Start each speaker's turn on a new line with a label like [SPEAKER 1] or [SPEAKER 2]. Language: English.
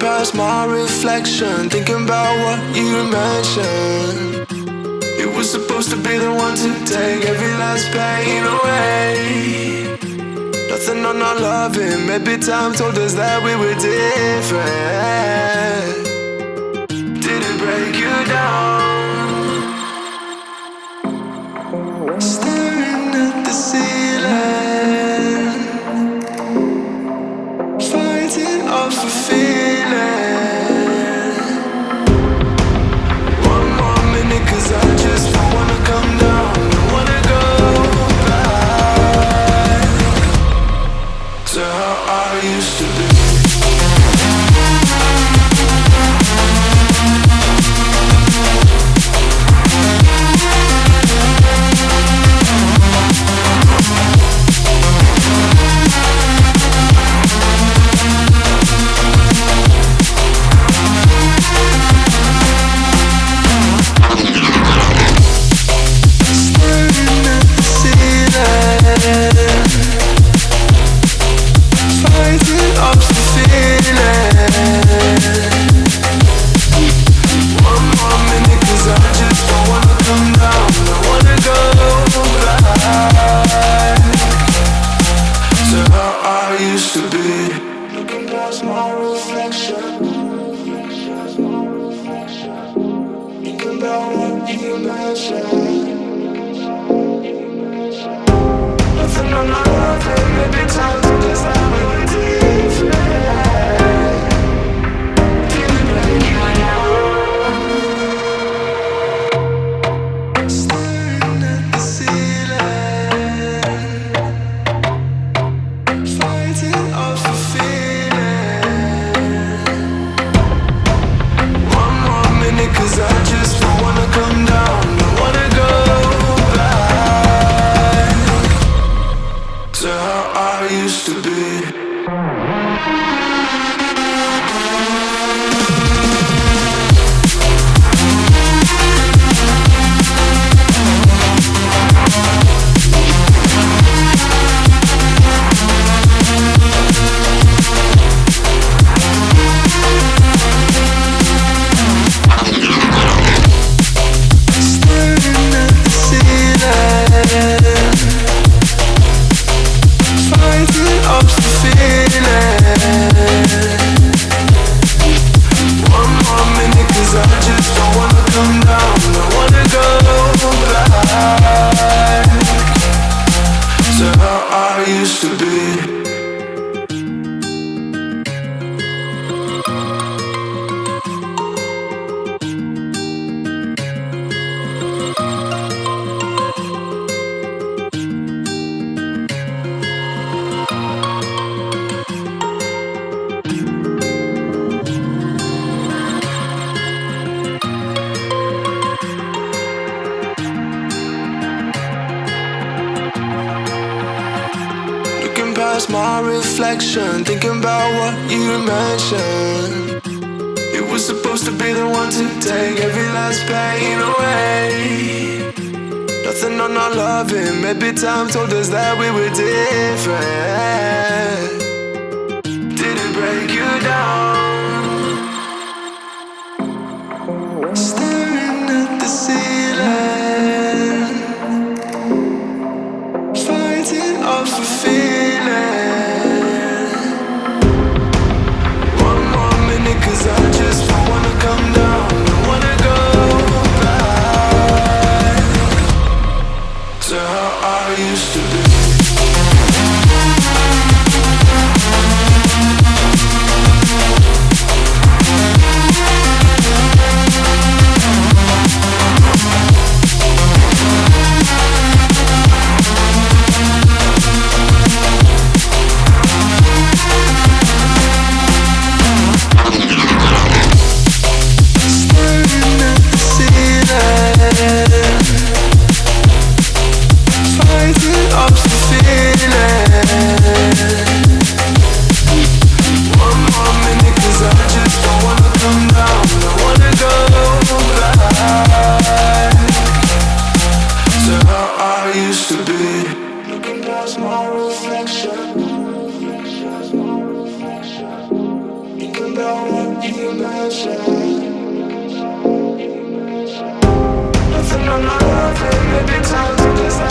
[SPEAKER 1] Past my reflection, thinking about what you mentioned. It was supposed to be the one to take every last pain away. Nothing on our loving, maybe time told us that we were different. Did it break you down? Staring at the ceiling, fighting off a feeling. Cause I just don't wanna come down, don't wanna go back to how I used to be. Fighting up the feeling. One more minute, cause I just don't wanna come down, don't wanna go back to how I used to be. Looking past my reflection, thinking about what you mentioned. Nothing on my life, maybe time to just have a different. Didn't break you down. Staring at the ceiling, fighting off a feeling. One more minute, cause I just don't wanna come down, don't wanna go back to how I used to be. Staring at the ceiling, fighting up the feeling. One more minute, cause I just don't wanna come down, don't wanna go back to how I used to be. Past my reflection, thinking about what you mentioned. It was supposed to be the one to take every last pain away. Nothing on our loving, maybe time told us that we were different. Did it break you down? Staring at the ceiling, fighting off a fear. to how I used to be. Staring at the ceiling, fighting off the feeling. One more minute, 'cause I just don't wanna come down. I wanna go back to how I used to be. Looking past my reflection, thinking about what you mentioned. Nothing on my life, maybe times are just